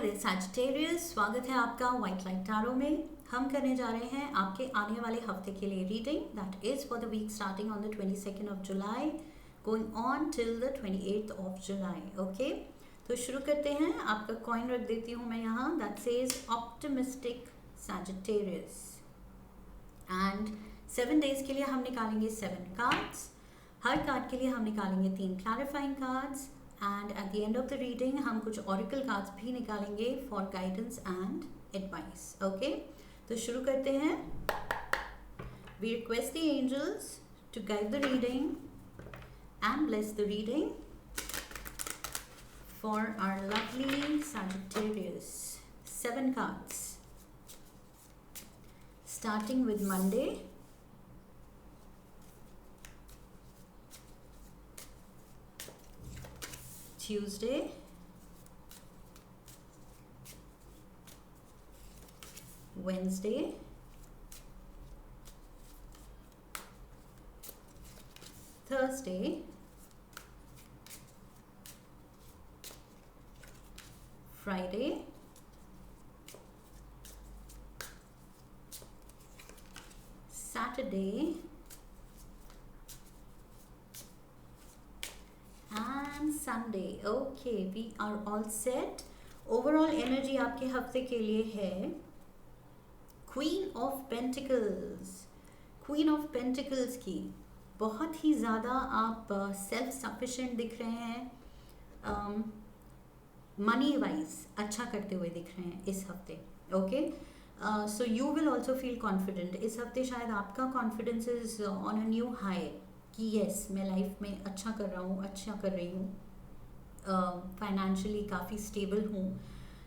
Sagittarius, स्वागत है आपका व्हाइट लाइट टैरो में। हम करने जा रहे हैं आपके आने वाले हफ्ते के लिए reading that is for the week starting on the 22nd of July going on till the 28th of July. Okay, तो शुरू करते हैं। आपका कॉइन रख देती हूँ मैं यहाँ, that says optimistic Sagittarius. And 7 days के लिए हम निकालेंगे 7 कार्ड्स। हर कार्ड के लिए हम निकालेंगे 3 clarifying cards and at the end of the reading हम कुछ ऑरिकल कार्ड्स भी निकालेंगे for guidance and advice. Okay, तो शुरू करते हैं। We request the angels to guide the reading and bless the reading for our lovely Sagittarius. 7 cards starting with Monday, Tuesday, Wednesday, Thursday, Friday, Saturday and Sunday. Okay, we are all set. Overall energy आपके हफ्ते के लिए है Queen of Pentacles. Queen of Pentacles की बहुत ही ज़्यादा आप self sufficient दिख रहे हैं, मनी वाइज अच्छा करते हुए दिख रहे हैं इस हफ्ते। Okay, so you will also feel confident. इस हफ्ते शायद आपका confidence is on a new high कि येस मैं लाइफ में अच्छा कर रहा हूँ, अच्छा कर रही हूँ, फाइनेंशियली काफ़ी स्टेबल हूँ,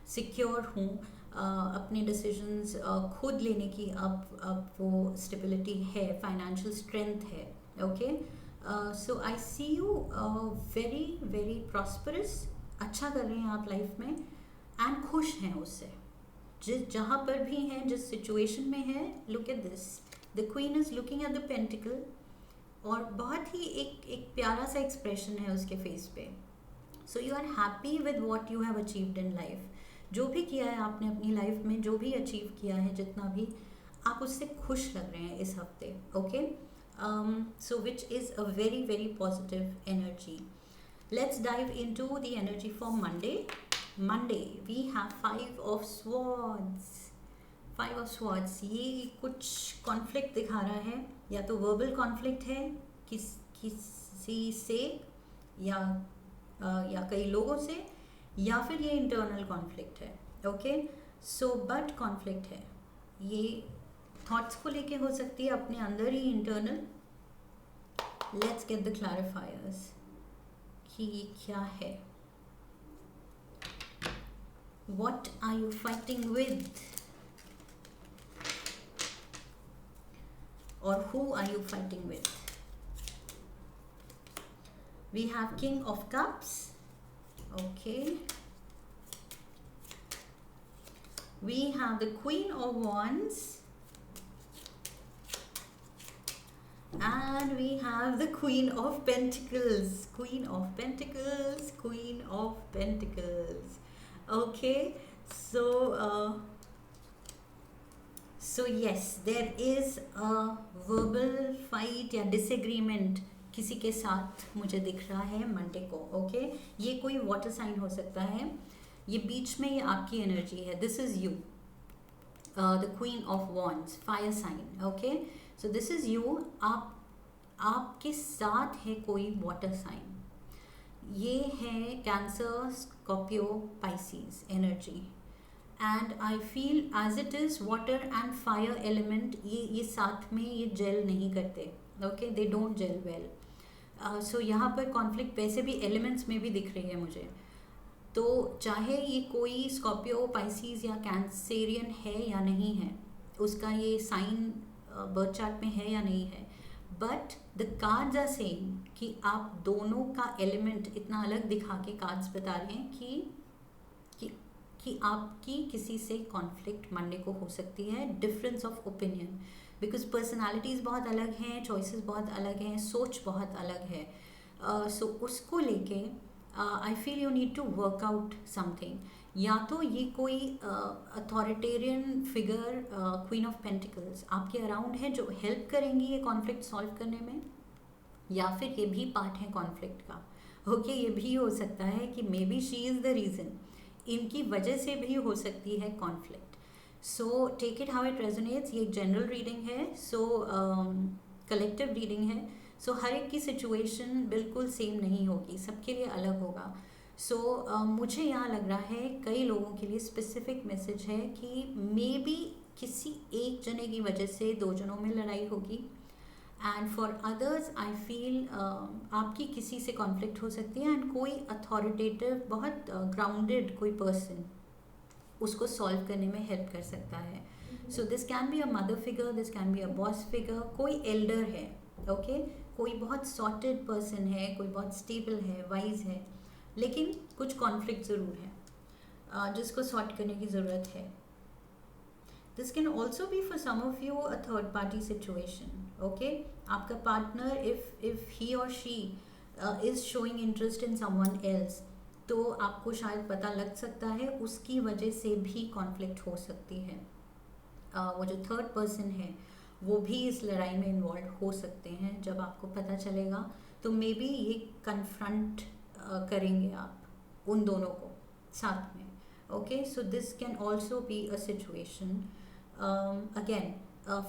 सिक्योर हूँ, अपने डिसीजंस खुद लेने की अब वो स्टेबिलिटी है, फाइनेंशियल स्ट्रेंथ है। Okay, so I see you very very prosperous. अच्छा कर रहे हैं आप लाइफ में एंड खुश हैं उससे, जिस जहाँ पर भी हैं, जिस सिचुएशन में है। Look at this, the queen is looking at the pentacle और बहुत ही एक प्यारा सा एक्सप्रेशन है उसके फेस पे। So you are happy with what you have achieved in life. जो भी किया है आपने अपनी लाइफ में, जो भी अचीव किया है, जितना भी, आप उससे खुश लग रहे हैं इस हफ्ते। Okay, so which is a very very positive energy. Let's dive into the energy for Monday. Monday we have 5 of swords. 5 of swords ये कुछ कॉन्फ्लिक्ट दिखा रहा है, या तो वर्बल कॉन्फ्लिक्ट है किसी से या कई लोगों से, या फिर ये इंटरनल कॉन्फ्लिक्ट है। ओके, सो बट कॉन्फ्लिक्ट है, ये थॉट्स को लेके हो सकती है, अपने अंदर ही इंटरनल। लेट्स गेट द क्लैरिफायर्स कि ये क्या है। What are you fighting with? Or who are you fighting with? We have King of Cups. Okay. We have the Queen of Wands. And we have the Queen of Pentacles. Queen of Pentacles. Queen of Pentacles. Okay, so yes, there is a verbal fight या disagreement किसी के साथ मुझे दिख रहा है Monday को। Okay, ये कोई वाटर साइन हो सकता है, ये बीच में ये आपकी एनर्जी है। This is you, the queen of wands, fire sign. Okay, so this is you, आपके साथ है कोई वाटर साइन। ये है Cancer, Scorpio, Pisces energy. And I feel as it is water and fire element, ये साथ में ये जेल नहीं करते। Okay, they don't jell well. So यहाँ पर कॉन्फ्लिक्ट वैसे भी एलिमेंट्स में भी दिख रही है मुझे। तो चाहे ये कोई स्कॉर्पियो, पाइसीज या कैंसेरियन है या नहीं है, उसका ये साइन बर्थ चार्ट में है या नहीं है, but the cards are saying कि आप दोनों का एलिमेंट इतना अलग दिखा के कार्ड्स बता रहे हैं कि आपकी किसी से कॉन्फ्लिक्ट मंडे को हो सकती है। Difference of opinion, because personalities बहुत अलग हैं, चॉइसेस बहुत अलग हैं, सोच बहुत अलग है। सो उसको लेके I feel you need to work out something. या तो ये कोई authoritarian figure, queen of pentacles आपके अराउंड है जो हेल्प करेंगी ये कॉन्फ्लिक्ट सॉल्व करने में, या फिर ये भी पार्ट है कॉन्फ्लिक्ट का. ओके, ये भी हो सकता है कि may be she is the reason, इनकी वजह से भी हो सकती है conflict. So take it how it resonates. ये जनरल रीडिंग है, सो कलेक्टिव रीडिंग है. सो हर एक की सिचुएशन बिल्कुल सेम नहीं होगी, सबके लिए अलग होगा. सो मुझे यहाँ लग रहा है कई लोगों के लिए स्पेसिफिक मैसेज है कि मे बी किसी एक जने की वजह से दो जनों में लड़ाई होगी. And for others I feel आपकी किसी से कॉन्फ्लिक्ट हो सकती है, एंड कोई अथॉरिटेटिव बहुत ग्राउंडेड कोई पर्सन उसको सॉल्व करने में हेल्प कर सकता है. So this can be a mother figure, this can be a boss figure, कोई एल्डर है. ओके, कोई बहुत सॉर्टेड पर्सन है, कोई बहुत स्टेबल है, वाइज है, लेकिन कुछ कॉन्फ्लिक्ट ज़रूर है जिसको सॉर्ट करने की ज़रूरत है. This can also be for some of you a third party situation. Okay, आपका partner if he or she is showing interest in someone else, तो आपको शायद पता लग सकता है उसकी वजह से भी कॉन्फ्लिक्ट हो सकती है. वो जो थर्ड पर्सन है वो भी इस लड़ाई में इन्वॉल्व हो सकते हैं. जब आपको पता चलेगा तो मे बी ये कन्फ्रंट करेंगे आप उन दोनों को साथ में. Okay, so this can also be a situation. Again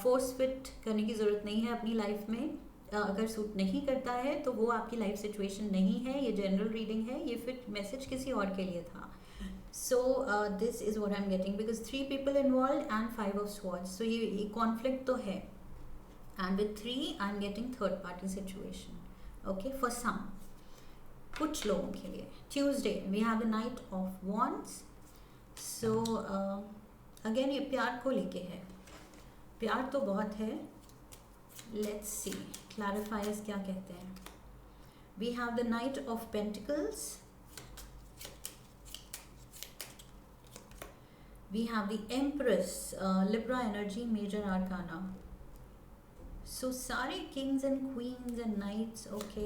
force fit करने की ज़रूरत नहीं है अपनी लाइफ में. अगर सूट नहीं करता है तो वो आपकी लाइफ सिचुएशन नहीं है. ये जनरल रीडिंग है, ये फिर मैसेज किसी और के लिए था. So this is what I am getting, because 3 people involve and 5 of swords. So ये कॉन्फ्लिक्ट तो है, and with 3 I am getting third party situation. Okay, for some, कुछ लोगों के लिए. Tuesday we have the knight of wands. So again ये प्यार को लेके है. प्यार तो बहुत है. लेट्स सी क्लैरिफायर्स क्या कहते हैं. We have the knight of pentacles, we have the empress, Libra energy, major arcana. So सारे kings and queens and knights. Okay,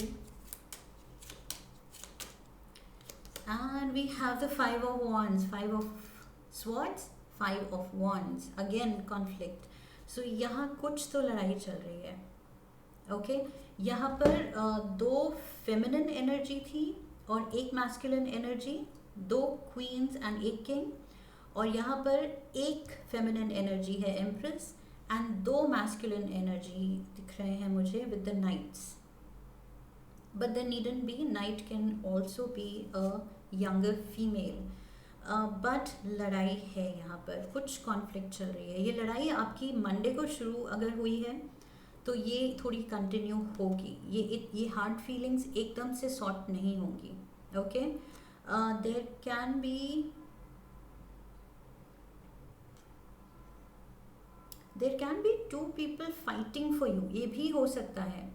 and we have the 5 of wands, 5 of swords, 5 of wands, again conflict. so यहाँ कुछ तो लड़ाई चल रही है. Okay, यहाँ पर दो फेमिनिन एनर्जी थी और एक masculine energy, 2 queens and 1 king. और यहाँ पर एक फेमिनिन एनर्जी है एम्प्रेस, एंड 2 मैस्कुलिन एनर्जी दिख रहे हैं मुझे with the knights. but there needn't be, night can also be a younger female. But लड़ाई है यहाँ पर, कुछ कॉन्फ्लिक्ट चल रही है. ये लड़ाई आपकी मंडे को शुरू अगर हुई है तो ये थोड़ी कंटिन्यू होगी. ये हार्ड फीलिंग्स एकदम से सॉर्ट नहीं होंगी. Okay, there can be 2 people fighting for you. ये भी हो सकता है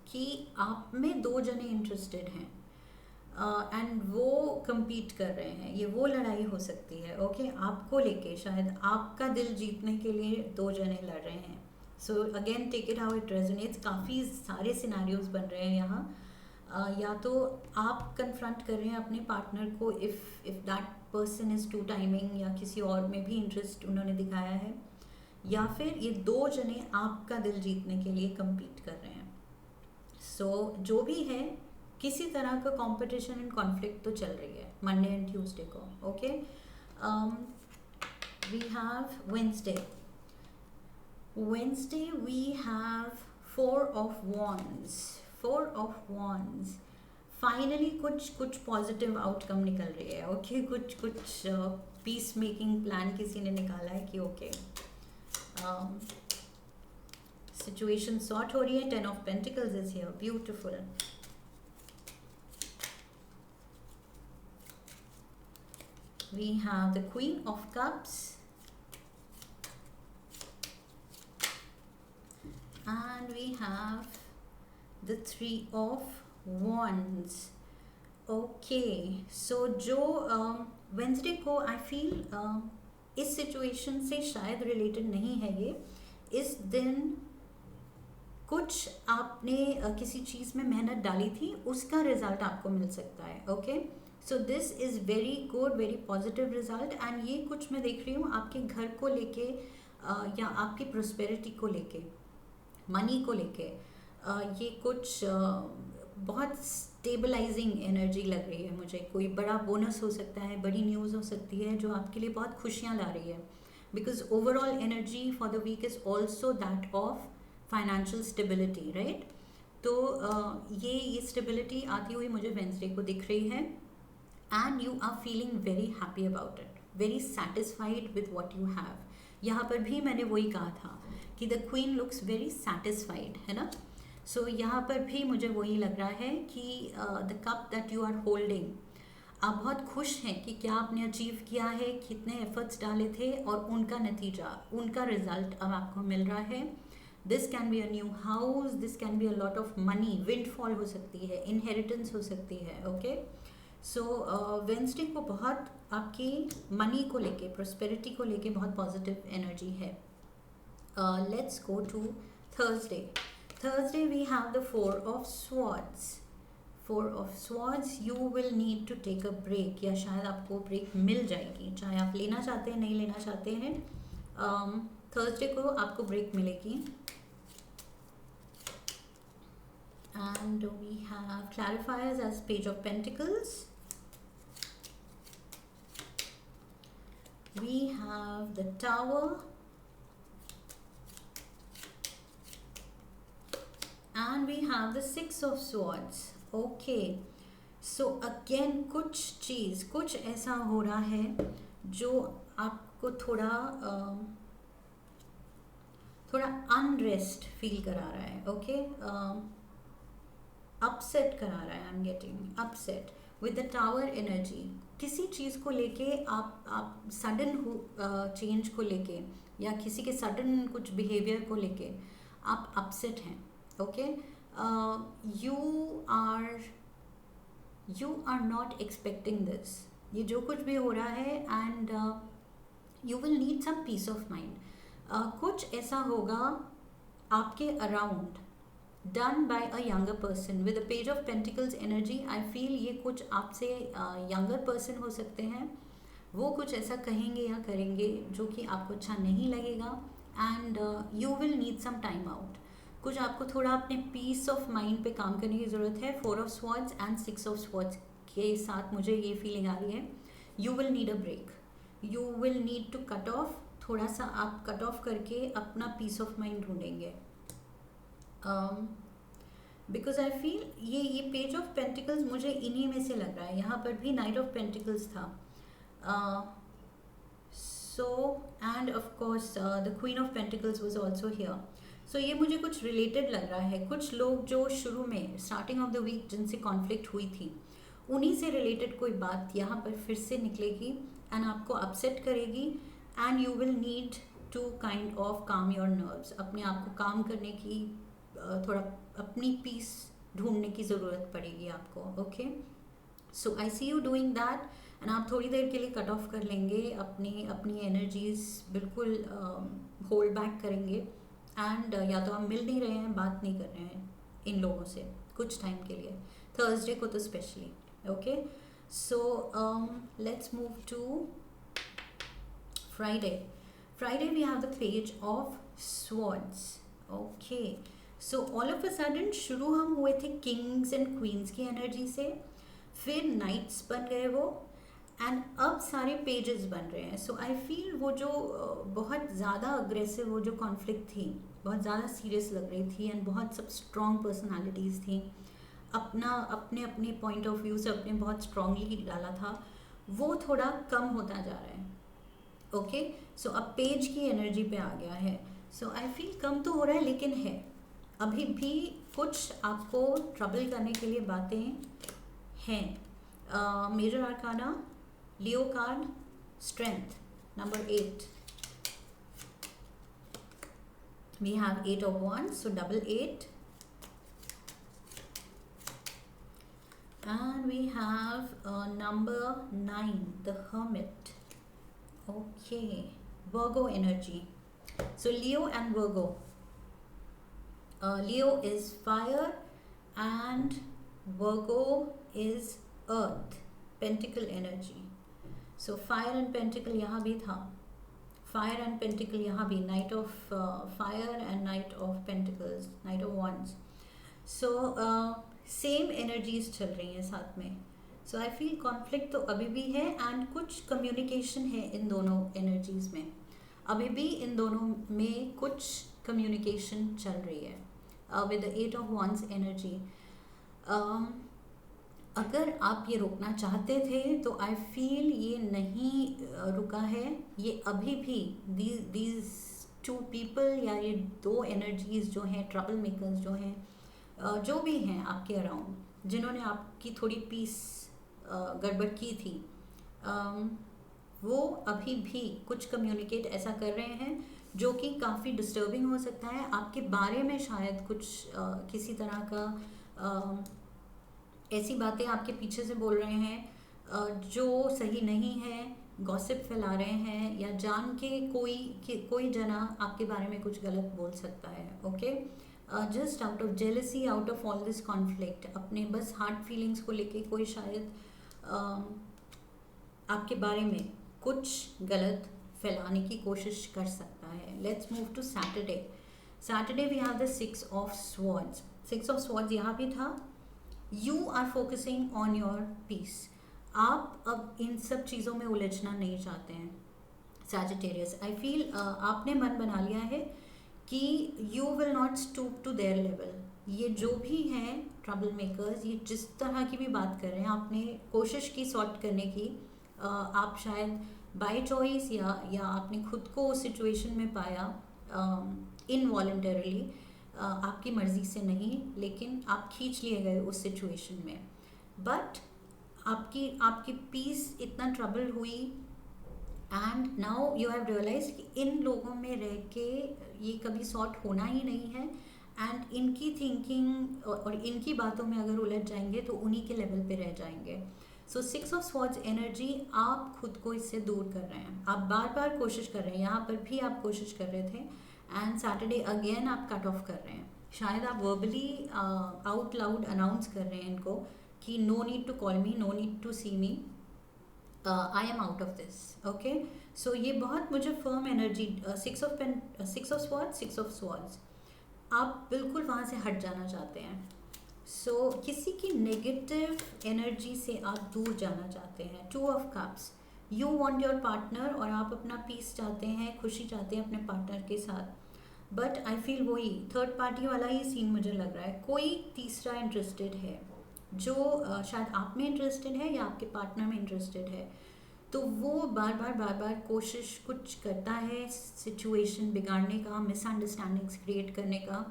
कि आप में 2 जने इंटरेस्टेड हैं एंड वो compete कर रहे हैं. ये वो लड़ाई हो सकती है. ओके, आपको लेके, शायद आपका दिल जीतने के लिए 2 जने लड़ रहे हैं. So again take it how it resonates. काफ़ी सारे सिनेरियोज बन रहे हैं यहाँ. या तो आप कन्फ्रंट कर रहे हैं अपने पार्टनर को if that person is two timing, या किसी और में भी इंटरेस्ट उन्होंने दिखाया है, या फिर ये 2 जने आपका दिल जीतने के लिए compete कर रहे हैं. सो जो भी है, किसी तरह का कंपटीशन एंड कॉन्फ्लिक्ट तो चल रही है मंडे एंड ट्यूसडे को. Okay, we have Wednesday we have 4 of wands. Finally कुछ पॉजिटिव आउटकम निकल रही है. ओके, कुछ पीस मेकिंग प्लान किसी ने निकाला है कि ओके, सिचुएशन सॉर्ट हो रही है. 10 of pentacles is here, beautiful. We have the Queen of Cups and we have the 3 of Wands. Okay, so जो Wednesday को I feel इस सिचुएशन से शायद रिलेटेड नहीं है. ये इस दिन कुछ आपने किसी चीज़ में मेहनत डाली थी, उसका रिजल्ट आपको मिल सकता है. Okay, so this is very good, very positive result. And ये कुछ मैं देख रही हूँ आपके घर को लेके या आपकी प्रोस्पेरिटी को लेके, मनी को लेके. ये कुछ बहुत स्टेबलाइजिंग एनर्जी लग रही है मुझे. कोई बड़ा बोनस हो सकता है, बड़ी न्यूज़ हो सकती है जो आपके लिए बहुत खुशियाँ ला रही है. Because overall energy for the week is also that of financial stability, right. तो ये स्टेबिलिटी आती हुई मुझे वेंसडे को दिख रही है. And you are feeling very happy about it, very satisfied with what you have. यहाँ पर भी मैंने वही कहा था कि the queen looks very satisfied, है ना. सो यहाँ पर भी मुझे वही लग रहा है कि the cup that you are holding, आप बहुत खुश हैं कि क्या आपने अचीव किया है, कितने एफर्ट्स डाले थे और उनका नतीजा, उनका रिजल्ट अब आपको मिल रहा है. This can be a new house, this can be a lot of money, windfall हो सकती है, इनहेरिटेंस हो सकती है. ओके, सो वेंसडे को बहुत आपकी मनी को लेके, प्रोस्पेरिटी को लेके बहुत पॉजिटिव एनर्जी है. Let's go to Thursday. Thursday we have the Four of Swords. Four of Swords, you will need to take a break, या शायद आपको ब्रेक मिल जाएगी, चाहे आप लेना चाहते हैं नहीं लेना चाहते हैं. थर्सडे को आपको ब्रेक मिलेगी. And we have clarifiers as Page of Pentacles. We have the Tower. And we have the Six of Swords. Okay, so again कुछ ऐसा हो रहा है जो आपको थोड़ा अनरेस्ट फील करा रहा है. ओके, अपसेट करा रहा है. आई am getting upset with the tower energy. किसी चीज़ को लेके आप सडन चेंज को लेके या किसी के सडन कुछ बिहेवियर को लेके आप अपसेट हैं. Okay, you are not expecting this. ये जो कुछ भी हो रहा है, and you will need some peace of mind. कुछ ऐसा होगा आपके around done by a younger person. With the Page of Pentacles energy, I feel ये कुछ आपसे younger person हो सकते हैं. वो कुछ ऐसा कहेंगे या करेंगे जो कि आपको अच्छा नहीं लगेगा. And you will need some time out. कुछ आपको थोड़ा अपने पीस ऑफ माइंड पे काम करने की ज़रूरत है. Four of swords and six of swords के साथ मुझे ये फीलिंग आ रही है. You will need a break, you will need to cut off. थोड़ा सा आप कट ऑफ करके अपना पीस ऑफ माइंड ढूंढेंगे. बिकॉज आई फील ये पेज ऑफ पेंटिकल्स मुझे इन्हीं में से लग रहा है. यहाँ पर भी नाइट ऑफ पेंटिकल्स था. So and of course the queen of pentacles was also here. So ये मुझे कुछ रिलेटेड लग रहा है. कुछ लोग जो शुरू में स्टार्टिंग ऑफ द वीक जिनसे कॉन्फ्लिक्ट हुई थी, उन्हीं से रिलेटेड कोई बात यहाँ पर फिर से निकलेगी एंड आपको अपसेट करेगी. And you will need to kind of calm your nerves. अपने आप को काम करने की, थोड़ा अपनी पीस ढूंढने की ज़रूरत पड़ेगी आपको. Okay, so I see you doing that. And आप थोड़ी देर के लिए कट ऑफ कर लेंगे, अपनी एनर्जीज बिल्कुल होल्ड बैक करेंगे. एंड या तो आप मिल नहीं रहे हैं, बात नहीं कर रहे हैं इन लोगों से कुछ टाइम के लिए, थर्सडे को तो specially. Okay, so let's move to Friday. Friday we have the page of swords. Okay, so all of a sudden शुरू हम हुए थे किंग्स एंड क्वींस की एनर्जी से, फिर नाइट्स बन गए वो, एंड अब सारे पेजेस बन रहे हैं. सो आई फील वो जो बहुत ज़्यादा अग्रेसिव, वो जो कॉन्फ्लिक्ट थी, बहुत ज़्यादा सीरियस लग रही थी एंड बहुत सब स्ट्रॉन्ग पर्सनालिटीज़ थी, अपने पॉइंट ऑफ व्यू से अपने बहुत स्ट्रांगली डाला था, वो थोड़ा कम होता जा रहा है. ओके, सो अब पेज की एनर्जी पे आ गया है. सो आई फील कम तो हो रहा है लेकिन है अभी भी कुछ आपको ट्रबल करने के लिए बातें हैं. Major arcana, Leo card, strength, number 8. We have 8 of wands, so double 8. And we have number 9, the hermit. Okay, Virgo energy. So Leo and Virgo. Leo is fire and Virgo is earth, pentacle energy. So fire and pentacle यहाँ भी था, fire and pentacle यहाँ भी, knight of fire and knight of pentacles, knight of wands. So same energies चल रही हैं साथ में. सो आई फील कॉन्फ्लिक्ट तो अभी भी है एंड कुछ कम्युनिकेशन है इन दोनों एनर्जीज में. अभी भी इन दोनों में कुछ कम्युनिकेशन चल रही है with the 8 of wands energy. अगर आप ये रोकना चाहते थे तो आई फील ये नहीं रुका है. ये अभी भी दीज टू पीपल या ये दो एनर्जीज जो हैं, ट्रबल मेकर्स जो हैं, जो भी हैं आपके अराउंड, जिन्होंने आपकी थोड़ी पीस गड़बड़ की थी, वो अभी भी कुछ कम्युनिकेट ऐसा कर रहे हैं जो कि काफ़ी डिस्टर्बिंग हो सकता है. आपके बारे में शायद कुछ किसी तरह का ऐसी बातें आपके पीछे से बोल रहे हैं जो सही नहीं है, गॉसिप फैला रहे हैं, या जान के कोई जना आपके बारे में कुछ गलत बोल सकता है. Okay, just out of jealousy, out of all this conflict, अपने बस हार्ट फीलिंग्स को लेके कोई शायद आपके बारे में कुछ गलत फैलाने की कोशिश कर सकता है. Let's move to Saturday. Saturday we have the 6 of swords. 6 of swords यहाँ भी था. You are focusing on your peace. आप अब इन सब चीज़ों में उलझना नहीं चाहते हैं सैजिटेरियस. आई फील आपने मन बना लिया है कि you will not stoop to their level. ये जो भी हैं ट्रबल मेकर्स, ये जिस तरह की भी बात कर रहे हैं, आपने कोशिश की सॉर्ट करने की. आप शायद बाय चॉइस या आपने खुद को उस सिचुएशन में पाया इनवॉलंटरली, आपकी मर्ज़ी से नहीं, लेकिन आप खींच लिए गए उस सिचुएशन में. बट आपकी पीस इतना ट्रबल हुई and now you have realise कि इन लोगों में रह के ये कभी सॉर्ट होना ही नहीं है. एंड इनकी थिंकिंग और इनकी बातों में अगर उलझ जाएंगे तो उन्हीं के लेवल पे रह जाएंगे. सो 6 ऑफ स्वॉर्ड्स एनर्जी, आप खुद को इससे दूर कर रहे हैं. आप बार बार कोशिश कर रहे हैं, यहाँ पर भी आप कोशिश कर रहे थे एंड सैटरडे अगेन आप कट ऑफ कर रहे हैं. शायद आप वर्बली आउट लाउड अनाउंस कर रहे हैं इनको कि no need to call me, no need to see me, I am out of this. Okay, so ये बहुत मुझे firm energy, 6 of swords, 6 of swords, आप बिल्कुल वहाँ से हट जाना चाहते हैं. सो किसी की नेगेटिव एनर्जी से आप दूर जाना चाहते हैं. 2 of cups, you want your partner, और आप अपना पीस चाहते हैं, खुशी चाहते हैं अपने पार्टनर के साथ. बट आई फील वही थर्ड पार्टी वाला ही सीन मुझे लग रहा है. कोई तीसरा इंटरेस्टेड है जो शायद आप में इंटरेस्टेड है या आपके पार्टनर में इंटरेस्टेड है. तो वो बार बार कोशिश कुछ करता है सिचुएशन बिगाड़ने का, मिसअंडरस्टैंडिंग्स क्रिएट करने का.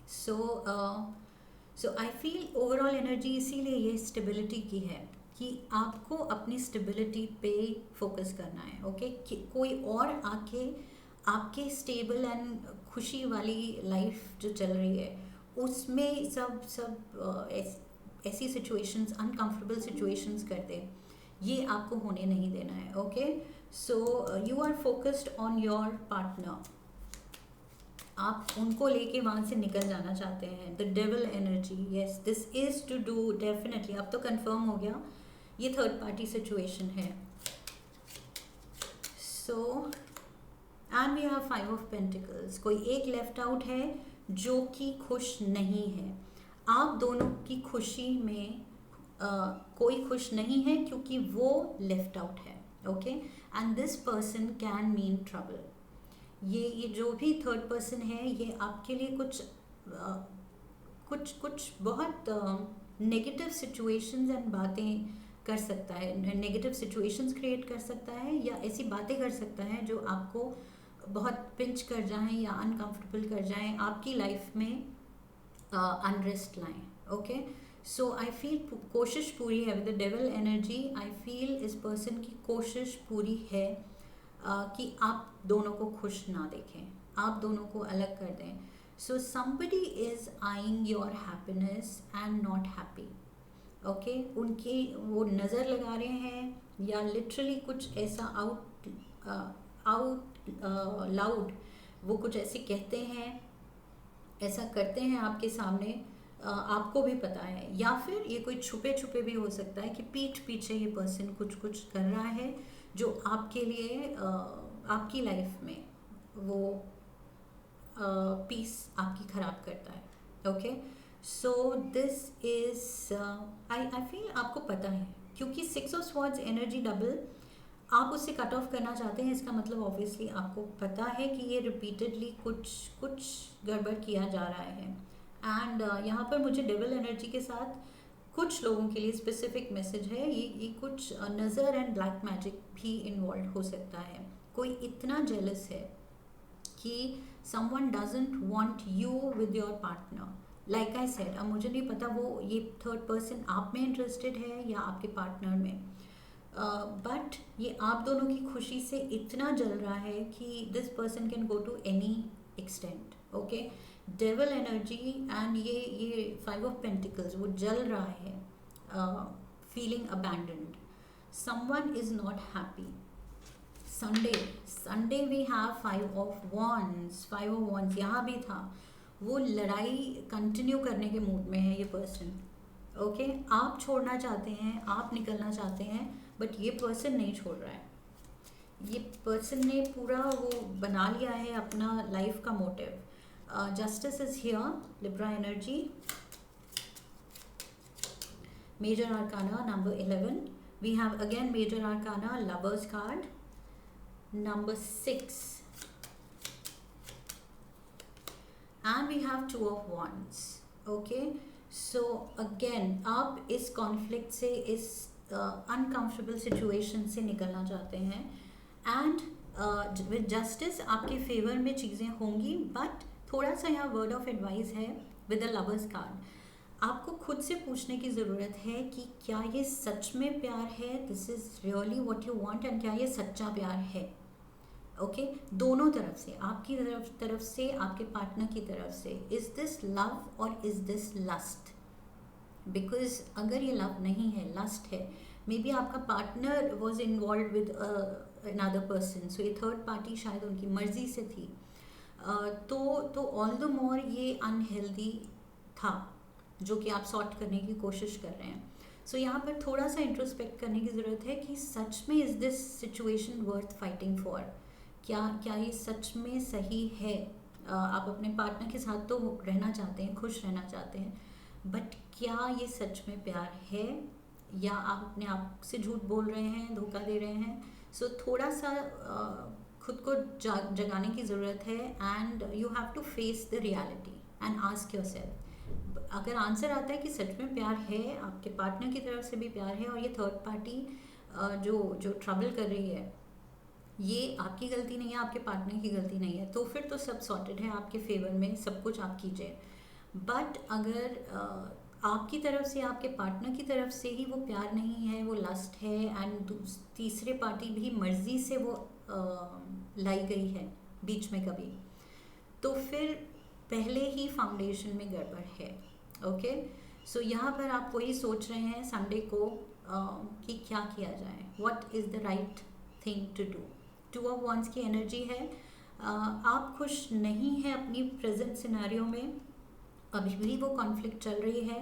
सो आई फील ओवरऑल एनर्जी इसीलिए ये स्टेबिलिटी की है कि आपको अपनी स्टेबिलिटी पे फोकस करना है. ओके, कोई और आके आपके स्टेबल एंड खुशी वाली लाइफ जो चल रही है उसमें सब ऐसी सिचुएशंस, अनकंफर्टेबल सिचुएशंस कर दे, ये आपको होने नहीं देना है. Okay, so you are focused on your partner. आप उनको लेके वहाँ से निकल जाना चाहते हैं. The devil energy, yes, this is to do definitely. अब तो कंफर्म हो गया ये थर्ड पार्टी सिचुएशन है. So and we have 5 of pentacles. कोई एक लेफ्ट आउट है जो कि खुश नहीं है. आप दोनों की खुशी में कोई खुश नहीं है क्योंकि वो लेफ्ट आउट है. Okay, and this person can mean trouble. ये जो भी थर्ड पर्सन है, ये आपके लिए कुछ बहुत नेगेटिव सिचुएशंस एंड बातें कर सकता है, नेगेटिव सिचुएशंस क्रिएट कर सकता है, या ऐसी बातें कर सकता है जो आपको बहुत पिंच कर जाएं या अनकंफर्टेबल कर जाएं, आपकी लाइफ में अनरेस्ट लाएं. ओके, सो आई फील कोशिश पूरी है with the devil energy. I feel इस पर्सन की कोशिश पूरी है कि आप दोनों को खुश ना देखें, आप दोनों को अलग कर दें. So somebody is eyeing your happiness and not happy. Okay, उनकी वो नज़र लगा रहे हैं या लिटरली कुछ ऐसा आउट लाउड वो कुछ ऐसे कहते हैं ऐसा करते हैं आपके सामने, आपको भी पता है, या फिर ये कोई छुपे छुपे भी हो सकता है कि पीठ पीछे ये पर्सन कुछ कुछ कर रहा है जो आपके लिए आपकी लाइफ में वो पीस आपकी ख़राब करता है। Okay, so this is I feel आपको पता है, क्योंकि 6 ऑफ स्वॉर्ड्स एनर्जी डबल, आप उससे कट ऑफ करना चाहते हैं, इसका मतलब ऑब्वियसली आपको पता है कि ये रिपीटेडली कुछ कुछ गड़बड़ किया जा रहा है। एंड यहाँ पर मुझे डेविल एनर्जी के साथ कुछ लोगों के लिए स्पेसिफिक मैसेज है, ये कुछ नज़र एंड ब्लैक मैजिक भी इन्वॉल्व हो सकता है। कोई इतना जेलस है कि someone doesn't want you with your partner. Like I said, अब मुझे नहीं पता वो ये थर्ड पर्सन आप में इंटरेस्टेड है या आपके पार्टनर में, बट ये आप दोनों की खुशी से इतना जल रहा है कि this person can go to any extent. Okay, devil energy and ये 5 ऑफ पेंटिकल्स वो जल रहा है, feeling abandoned, someone is not happy. Sunday we have 5 of wands, 5 of wands यहाँ भी था, वो लड़ाई कंटिन्यू करने के मूड में है ये पर्सन। ओके, आप छोड़ना चाहते हैं, आप निकलना चाहते हैं, बट ये पर्सन नहीं छोड़ रहा है। ये पर्सन ने पूरा वो बना लिया है अपना लाइफ का motive. Justice is here, Libra energy, major arcana number 11, we have again major arcana lovers card number 6, and we have 2 of wands. Okay, so again आप इस कॉन्फ्लिक्ट से, इस अनकम्फर्टेबल सिचुएशन से निकलना चाहते हैं, एंड विद जस्टिस आपके favour में चीज़ें होंगी, बट थोड़ा सा यहाँ वर्ड ऑफ एडवाइस है विद द लवर्स कार्ड। आपको खुद से पूछने की ज़रूरत है कि क्या ये सच में प्यार है, this is really what you want, and क्या ये सच्चा प्यार है। ओके, दोनों तरफ से, आपकी तरफ से, आपके पार्टनर की तरफ से, इज दिस लव और इज दिस लस्ट। बिकॉज अगर ये लव नहीं है, लस्ट है, मे बी आपका partner was involve with another person, so ये थर्ड पार्टी शायद उनकी मर्जी से थी, तो ऑल द मोर ये अनहेल्दी था, जो कि आप सॉर्ट करने की कोशिश कर रहे हैं। सो यहाँ पर थोड़ा सा इंट्रोस्पेक्ट करने की ज़रूरत है कि सच में is this situation worth fighting for, क्या ये सच में सही है। आप अपने पार्टनर के साथ तो रहना चाहते हैं, खुश रहना चाहते हैं, बट क्या ये सच में प्यार है, या आप अपने आप से झूठ बोल रहे हैं, धोखा दे रहे हैं। सो थोड़ा सा खुद को जगाने की ज़रूरत है, and you have to face the reality and ask yourself. अगर आंसर आता है कि सच में प्यार है, आपके पार्टनर की तरफ से भी प्यार है, और ये थर्ड पार्टी जो ट्रबल कर रही है, ये आपकी गलती नहीं है, आपके पार्टनर की गलती नहीं है, तो फिर तो सब सॉर्टेड है, आपके फेवर में सब कुछ आप कीजिए। बट अगर आपकी तरफ से, आपके पार्टनर की तरफ से ही वो प्यार नहीं है, वो लस्ट है, एंड तीसरे पार्टी भी मर्जी से वो लाई गई है बीच में कभी, तो फिर पहले ही फाउंडेशन में गड़बड़ है। ओके, सो यहाँ पर आप वही सोच रहे हैं संडे को कि क्या किया जाए, what is the right thing to do. 2 of wands की एनर्जी है, आप खुश नहीं हैं अपनी प्रेजेंट सिनेरियो में, अभी भी वो कॉन्फ्लिक्ट चल रही है,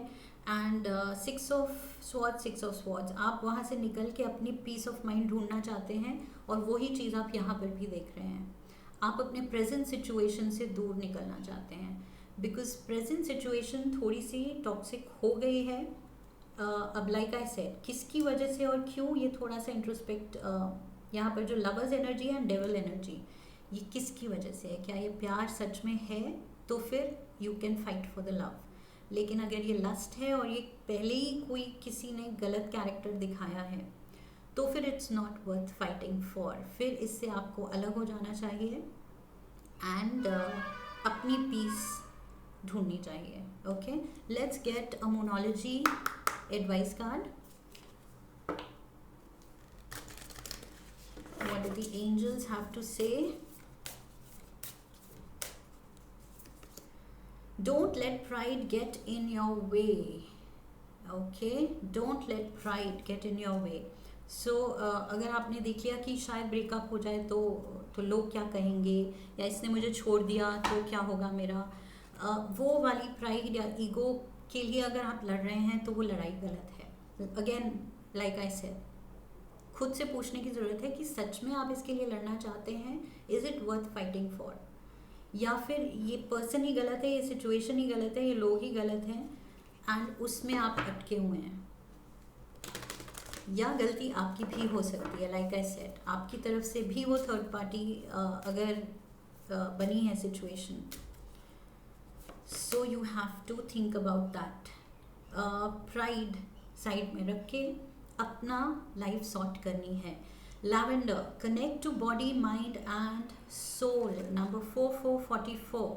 एंड 6 ऑफ स्वॉर्ड्स, आप वहाँ से निकल के अपनी पीस ऑफ माइंड ढूंढना चाहते हैं, और वही चीज़ आप यहाँ पर भी देख रहे हैं। आप अपने प्रेजेंट सिचुएशन से दूर निकलना चाहते हैं, बिकॉज प्रेजेंट सिचुएशन थोड़ी सी टॉक्सिक हो गई है। अब लाइक आई सेड, किसकी वजह से और क्यों, ये थोड़ा सा इंट्रोस्पेक्ट, यहाँ पर जो लवर्स एनर्जी है एंड डेविल एनर्जी, ये किसकी वजह से है, क्या ये प्यार सच में है, तो फिर you can fight for the love. लेकिन अगर ये लस्ट है और ये पहले ही कोई किसी ने गलत कैरेक्टर दिखाया है, तो फिर it's not worth fighting for, फिर इससे आपको अलग हो जाना चाहिए, एंड अपनी पीस ढूंढनी चाहिए। ओके, लेट्स गेट अ मोनोलॉजी advice card. What do the angels have to say? Don't let pride get in your way. Okay, don't let pride get in your way. So अगर आपने देख लिया कि शायद ब्रेकअप हो जाए तो लोग क्या कहेंगे, या इसने मुझे छोड़ दिया तो क्या होगा मेरा, वो वाली प्राइड या ईगो के लिए अगर आप लड़ रहे हैं तो वो लड़ाई गलत है. अगेन लाइक आई सेड, खुद से पूछने की ज़रूरत है कि सच में आप इसके लिए लड़ना चाहते हैं. Is it worth fighting for, या फिर ये पर्सन ही गलत है, ये सिचुएशन ही गलत है, ये लोग ही गलत हैं एंड उसमें आप अटके हुए हैं. या गलती आपकी भी हो सकती है. लाइक आई सेड, आपकी तरफ से भी वो थर्ड पार्टी अगर बनी है situation, so you have to think about that. Pride side में रख के अपना लाइफ सॉर्ट करनी है. Lavender, connect to body, mind and soul. Number 4444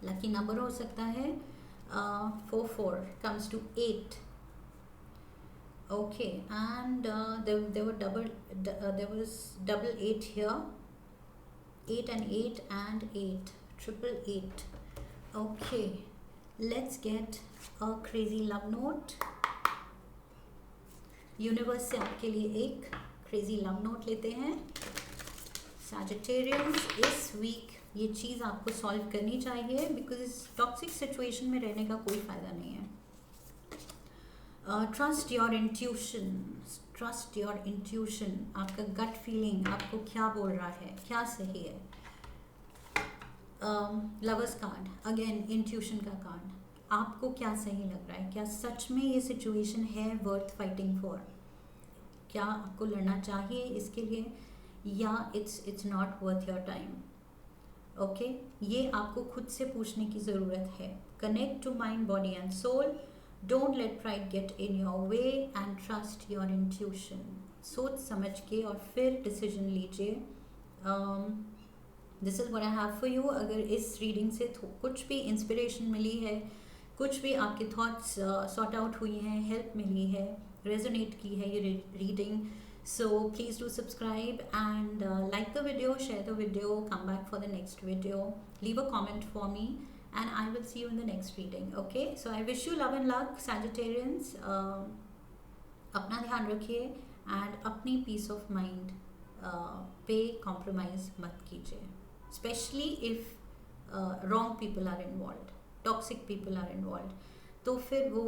lucky number हो सकता है. 44 comes to 8. Okay, and there was double 8 here. 8 and 8 and 8, 888. Okay, let's get a crazy love note. Universe से आपके लिए एक क्रेजी लव नोट लेते हैं. Sagittarians, इस वीक ये चीज़ आपको सॉल्व करनी चाहिए, बिकॉज टॉक्सिक सिचुएशन में रहने का कोई फ़ायदा नहीं है. Trust your intuition, trust your intuition. आपका गट फीलिंग आपको क्या बोल रहा है, क्या सही है. लवर्स कार्ड, अगेन इंट्यूशन का कार्ड. आपको क्या सही लग रहा है, क्या सच में ये सिचुएशन है वर्थ फाइटिंग फॉर, क्या आपको लड़ना चाहिए इसके लिए, या it's not worth your time. Okay, ये आपको खुद से पूछने की ज़रूरत है. Connect to mind, body and soul. Don't let pride get in your way and trust your intuition. सोच समझ के और फिर डिसीजन लीजिए. This is what I have for you. अगर इस रीडिंग से कुछ भी इंस्पिरेशन मिली है, कुछ भी आपके थॉट्स सॉर्ट आउट हुई हैं, हेल्प मिली है, रेजोनेट की है ये reading, so please do subscribe and like the video, share the video, come back for the next video, leave a comment for me and I will see you in the next reading. Okay, so I wish you love and luck, Sagittarians. अपना ध्यान रखिए and अपनी peace of mind पे compromise मत कीजिए, especially if wrong people are involved, toxic people are involved, तो फिर वो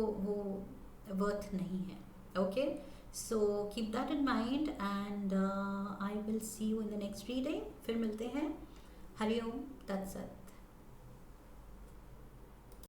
worth नहीं है. Okay, so keep that in mind and I will see you in the next reading. फिर मिलते हैं. Hariom, that's it.